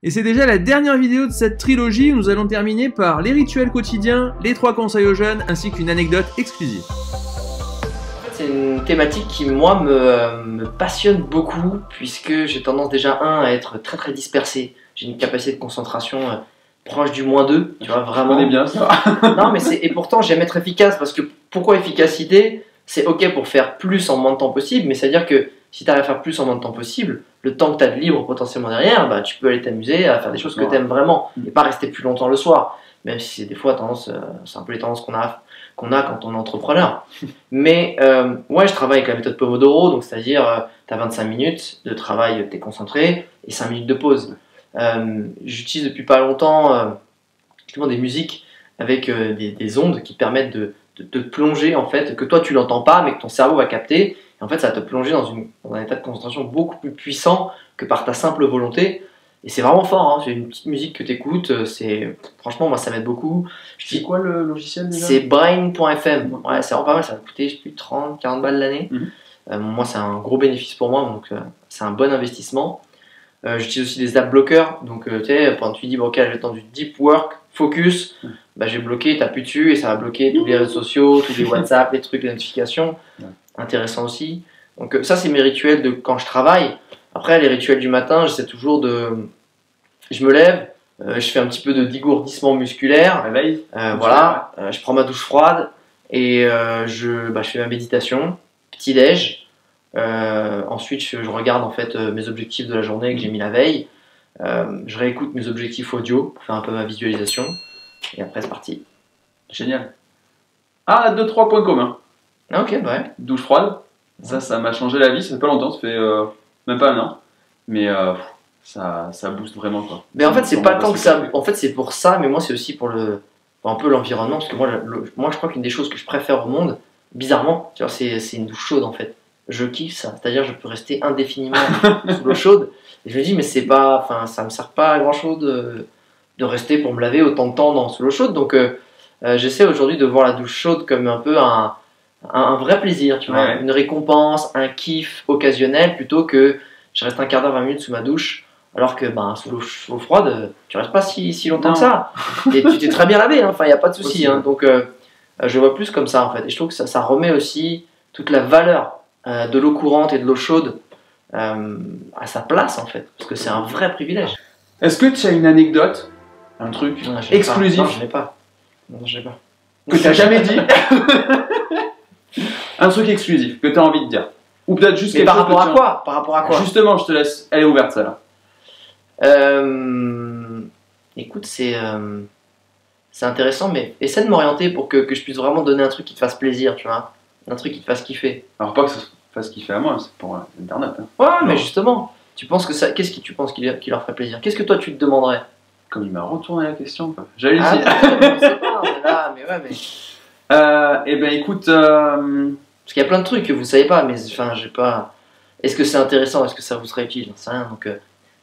Et c'est déjà la dernière vidéo de cette trilogie où nous allons terminer par les rituels quotidiens, les 3 conseils aux jeunes, ainsi qu'une anecdote exclusive. C'est une thématique qui, moi, me passionne beaucoup, puisque j'ai tendance déjà, à être très dispersé. J'ai une capacité de concentration proche du -2, tu vois, vraiment. Je connais bien ça. Non, mais et pourtant, j'aime être efficace, parce que pourquoi efficacité? C'est ok pour faire plus en moins de temps possible, mais c'est-à-dire que si tu arrives à faire plus en moins de temps possible, le temps que tu as de libre potentiellement derrière, bah, tu peux aller t'amuser à faire des choses que tu aimes vraiment, et pas rester plus longtemps le soir, même si c'est des fois c'est un peu les tendances qu'on a quand on est entrepreneur. Mais ouais, je travaille avec la méthode Pomodoro, donc c'est-à-dire tu as 25 minutes de travail, tu es concentré, et 5 minutes de pause. J'utilise depuis pas longtemps justement des musiques avec des ondes qui permettent de te plonger, en fait, que toi tu l'entends pas, mais que ton cerveau va capter. Et en fait, ça va te plonger dans un état de concentration beaucoup plus puissant que par ta simple volonté. Et c'est vraiment fort, hein. C'est une petite musique que tu écoutes, franchement, moi ça m'aide beaucoup. C'est quoi le logiciel déjà? C'est brain.fm. Ouais, c'est vraiment pas mal, ça va coûter plus de 30-40 balles l'année. Moi, c'est un gros bénéfice pour moi, donc c'est un bon investissement. J'utilise aussi des app bloqueurs, donc tu sais, quand tu dis bon, ok, j'ai le temps du deep work, focus, bah, j'ai bloqué, t'appuies dessus et ça va bloquer tous les réseaux sociaux, tous les WhatsApp, les trucs, les notifications. Intéressant aussi. Donc ça, c'est mes rituels de quand je travaille. Après, les rituels du matin, j'essaie toujours de... Je me lève, je fais un petit peu de dégourdissement musculaire, voilà, je prends ma douche froide et je fais ma méditation, petit-déj. Ensuite, je regarde en fait mes objectifs de la journée que j'ai mis la veille. Je réécoute mes objectifs audio pour faire un peu ma visualisation. Et après, c'est parti. Génial. Ah, 2-3 points communs. Ah, ok, ouais. Douche froide. Ça m'a changé la vie. Ça fait pas longtemps, ça fait même pas un an. Mais ça booste vraiment, quoi. Mais en fait, c'est pas tant que ça. En fait, c'est pour ça, mais moi, c'est aussi pour un peu l'environnement. Parce que moi, je crois qu'une des choses que je préfère au monde, bizarrement, tu vois, c'est une douche chaude en fait. Je kiffe ça. C'est-à-dire, je peux rester indéfiniment sous l'eau chaude. Et je me dis, mais c'est pas. Enfin, ça me sert pas à grand chose de rester pour me laver autant de temps sous l'eau chaude. Donc, j'essaie aujourd'hui de voir la douche chaude comme un peu un vrai plaisir, tu vois, une récompense, un kiff occasionnel, plutôt que je reste un quart d'heure, 20 minutes sous ma douche, alors que sous l'eau froide, tu restes pas si longtemps que ça. Et tu t'es très bien lavé, enfin, il n'y a pas de souci. Hein, donc, je vois plus comme ça, en fait. Et je trouve que ça remet aussi toute la valeur de l'eau courante et de l'eau chaude à sa place, en fait, parce que c'est un vrai privilège. Est-ce que tu as une anecdote, un truc exclusif? Non, je l'ai pas. Non, je l'ai pas. Que tu n'as jamais dit? Un truc exclusif que tu as envie de dire. Ou peut-être juste quelque chose. Par rapport à quoi? Par rapport à quoi? Justement, je te laisse. Elle est ouverte, celle-là. Écoute, c'est intéressant, mais essaie de m'orienter pour que je puisse vraiment donner un truc qui te fasse plaisir, tu vois. Un truc qui te fasse kiffer. Alors, pas que ça fasse kiffer à moi, c'est pour Internet. Hein. Ouais, mais justement, tu penses que ça. Qu'est-ce que tu penses qui leur ferait plaisir? Qu'est-ce que toi tu te demanderais? Comme il m'a retourné la question, quoi. J'allais le dire. Je sais pas, on est là, mais ouais, mais. Eh ben, écoute. Parce qu'il y a plein de trucs que vous savez pas, mais enfin, j'ai pas. Est-ce que c'est intéressant? Est-ce que ça vous serait utile? J'en sais rien. Donc,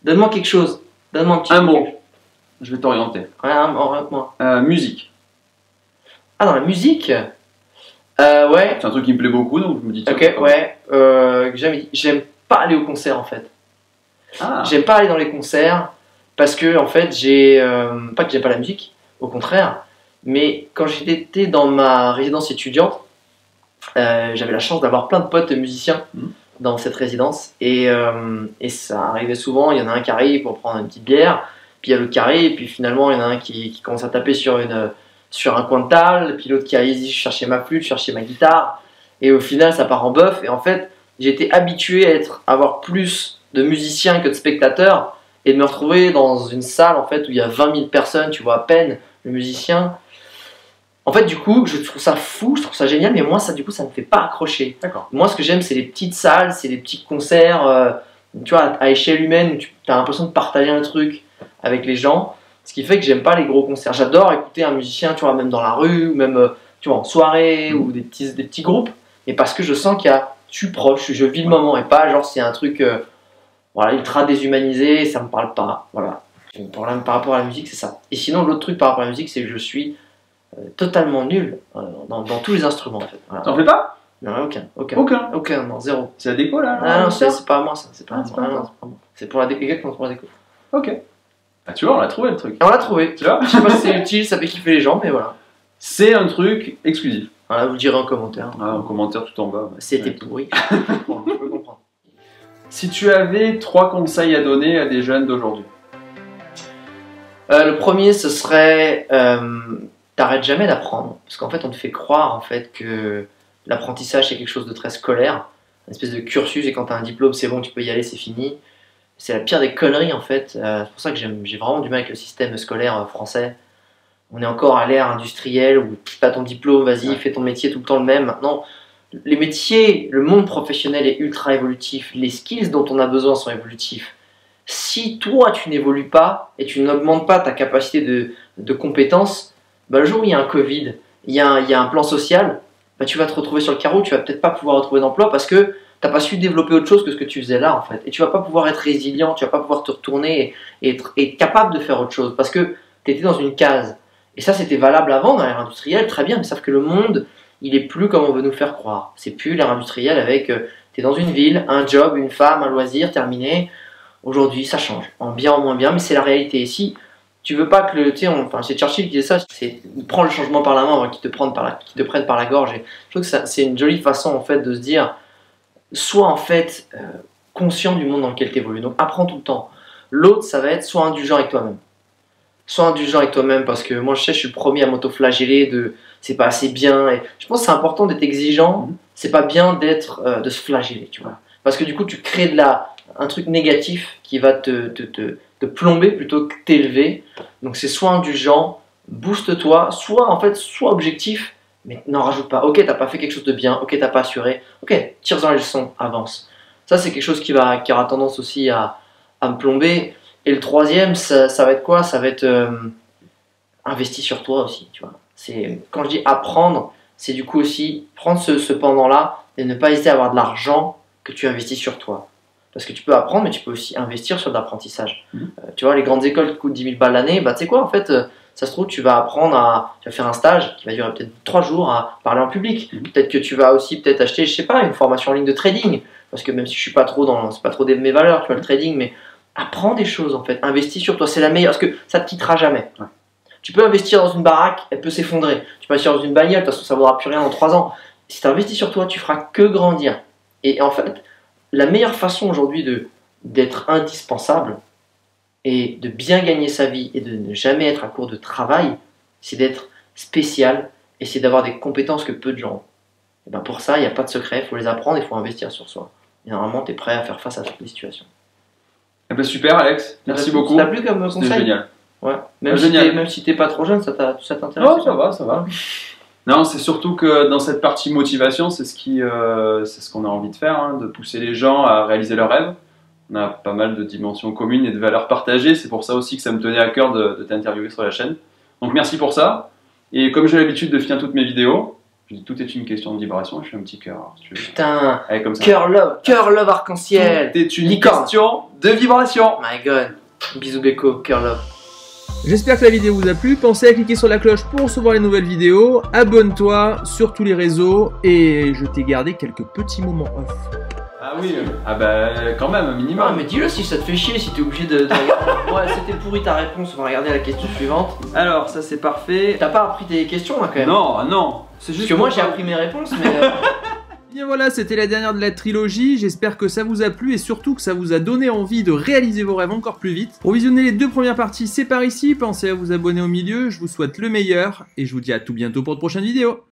donne-moi quelque chose. Donne-moi un petit. Un mot. Je vais t'orienter. Ouais, oriente-moi. Musique. Ah, dans la musique? Ouais. C'est un truc qui me plaît beaucoup, donc je me dis. Tiens, ok, ouais. J'aime pas aller au concert en fait. Ah. J'aime pas aller dans les concerts parce que en fait pas que j'aime pas la musique, au contraire. Mais quand j'étais dans ma résidence étudiante, j'avais la chance d'avoir plein de potes musiciens dans cette résidence et ça arrivait souvent. Il y en a un qui arrive pour prendre une petite bière, puis il y a l'autre qui arrive, et puis finalement il y en a un qui commence à taper sur un coin de table, puis l'autre qui a dit je cherchais ma flûte, je cherchais ma guitare, et au final ça part en bœuf. Et en fait j'ai été habitué à avoir plus de musiciens que de spectateurs, et de me retrouver dans une salle en fait où il y a 20 000 personnes, tu vois à peine le musicien. En fait, du coup, je trouve ça fou, je trouve ça génial, mais moi, du coup, ça me fait pas accrocher. Moi, ce que j'aime, c'est les petites salles, c'est les petits concerts, tu vois, à échelle humaine, où tu as l'impression de partager un truc avec les gens. Ce qui fait que j'aime pas les gros concerts. J'adore écouter un musicien, tu vois, même dans la rue, ou même, tu vois, en soirée, ou des petits groupes. Mais parce que je sens je suis proche, je vis le moment, et pas genre c'est un truc, voilà, ultra déshumanisé, ça me parle pas. Voilà. Par rapport à la musique, c'est ça. Et sinon, l'autre truc par rapport à la musique, c'est que je suis totalement nul dans tous les instruments en fait. Voilà. T'en fais pas? Non, aucun, non, zéro. C'est la déco là? Ah non, c'est pas à moi ça, c'est pas à moi. Exactement pour la déco. Ok. Ah, tu vois, on l'a trouvé le truc. Et on l'a trouvé. Tu vois, Je sais pas si c'est utile, ça fait kiffer les gens, mais voilà. c'est un truc exclusif. Voilà, vous le direz en commentaire. Ah, en commentaire tout en bas. C'était Ouais. pourri. Bon, je peux comprendre. Si tu avais 3 conseils à donner à des jeunes d'aujourd'hui. Le premier, ce serait t'arrêtes jamais d'apprendre, parce qu'en fait, on te fait croire en fait que l'apprentissage c'est quelque chose de très scolaire, une espèce de cursus, et quand t'as un diplôme, c'est bon, tu peux y aller, c'est fini. C'est la pire des conneries en fait. C'est pour ça que j'ai vraiment du mal avec le système scolaire français. On est encore à l'ère industrielle où t'as ton diplôme, vas-y, fais ton métier tout le temps le même. Maintenant, les métiers, le monde professionnel est ultra évolutif. Les skills dont on a besoin sont évolutifs. Si toi tu n'évolues pas et tu n'augmentes pas ta capacité de compétences, bah, le jour où il y a un Covid, il y a un plan social, bah, tu vas te retrouver sur le carreau, tu vas peut-être pas pouvoir retrouver d'emploi parce que tu n'as pas su développer autre chose que ce que tu faisais là en fait. Et tu vas pas pouvoir être résilient, tu vas pas pouvoir te retourner et être capable de faire autre chose parce que tu étais dans une case. Et ça c'était valable avant dans l'ère industrielle, très bien, mais sauf que le monde, il est plus comme on veut nous faire croire. C'est plus l'ère industrielle avec tu es dans une ville, un job, une femme, un loisir, terminé. Aujourd'hui, ça change, en bien, en moins bien, mais c'est la réalité. Et si tu veux pas que le. Tu sais, enfin, c'est Churchill qui disait ça, c'est prends le changement par la main avant qu'il te prenne par la gorge. Et je trouve que c'est une jolie façon en fait de se dire sois en fait conscient du monde dans lequel tu évolues. Donc apprends tout le temps. L'autre, ça va être sois indulgent avec toi-même. Sois indulgent avec toi-même parce que moi je sais, je suis le premier à m'auto-flageller de c'est pas assez bien. Et je pense que c'est important d'être exigeant, c'est pas bien de se flageller, tu vois. Parce que du coup, tu crées un truc négatif qui va te plomber plutôt que t'élever. Donc c'est soit indulgent, booste-toi, soit objectif, mais n'en rajoute pas. Ok, t'as pas fait quelque chose de bien, ok, t'as pas assuré, ok, tire-en les leçons, avance. Ça c'est quelque chose qui aura tendance aussi à me plomber. Et le troisième, ça va être quoi? Ça va être investi sur toi aussi, tu vois. Quand je dis apprendre, c'est du coup aussi prendre ce pendant-là et ne pas hésiter à avoir de l'argent que tu investis sur toi. Parce que tu peux apprendre, mais tu peux aussi investir sur de l'apprentissage. Tu vois, les grandes écoles qui coûtent 10 000 balles l'année, bah tu sais quoi, en fait, ça se trouve, tu vas faire un stage qui va durer peut-être 3 jours à parler en public. Peut-être que tu vas aussi peut-être acheter, je sais pas, une formation en ligne de trading. Parce que même si je suis pas trop c'est pas trop mes valeurs, tu vois, le trading, mais apprends des choses en fait, investis sur toi, c'est la meilleure, parce que ça te quittera jamais. Ouais. Tu peux investir dans une baraque, elle peut s'effondrer. Tu peux investir dans une bagnole, de toute façon ça ne vaudra plus rien dans 3 ans. Si tu investis sur toi, tu feras que grandir. Et en fait, la meilleure façon aujourd'hui d'être indispensable et de bien gagner sa vie et de ne jamais être à court de travail, c'est d'être spécial et c'est d'avoir des compétences que peu de gens ont. Et ben pour ça, il n'y a pas de secret, il faut les apprendre, il faut investir sur soi. Et normalement, tu es prêt à faire face à toutes les situations. Eh ben super Alex, merci beaucoup. Ça t'a plu comme conseil? C'était génial. Ouais. Même si t'es pas trop jeune, ça t'intéresse? Non, ça va. Non, c'est surtout que dans cette partie motivation, c'est ce qu'on a envie de faire, hein, de pousser les gens à réaliser leurs rêves. On a pas mal de dimensions communes et de valeurs partagées. C'est pour ça aussi que ça me tenait à cœur de t'interviewer sur la chaîne. Donc merci pour ça. Et comme j'ai l'habitude de finir toutes mes vidéos, je dis tout est une question de vibration. Je fais un petit cœur. Si tu veux. Putain, allez, comme ça. Cœur love arc-en-ciel. Tout est une question de vibration. My God. Bisous Beko, cœur love. J'espère que la vidéo vous a plu, pensez à cliquer sur la cloche pour recevoir les nouvelles vidéos, abonne-toi sur tous les réseaux et je t'ai gardé quelques petits moments off. Ah oui, ah bah quand même un minimum. Ah mais dis-le si ça te fait chier, si t'es obligé de regarder. Ouais, c'était pourri ta réponse, on va regarder la question suivante. Alors ça c'est parfait. T'as pas appris tes questions là quand même? Non, c'est juste parce que moi j'ai appris mes réponses mais... Bien voilà, c'était la dernière de la trilogie, j'espère que ça vous a plu et surtout que ça vous a donné envie de réaliser vos rêves encore plus vite. Pour visionner les 2 premières parties, c'est par ici, pensez à vous abonner au milieu, je vous souhaite le meilleur et je vous dis à tout bientôt pour de prochaines vidéos.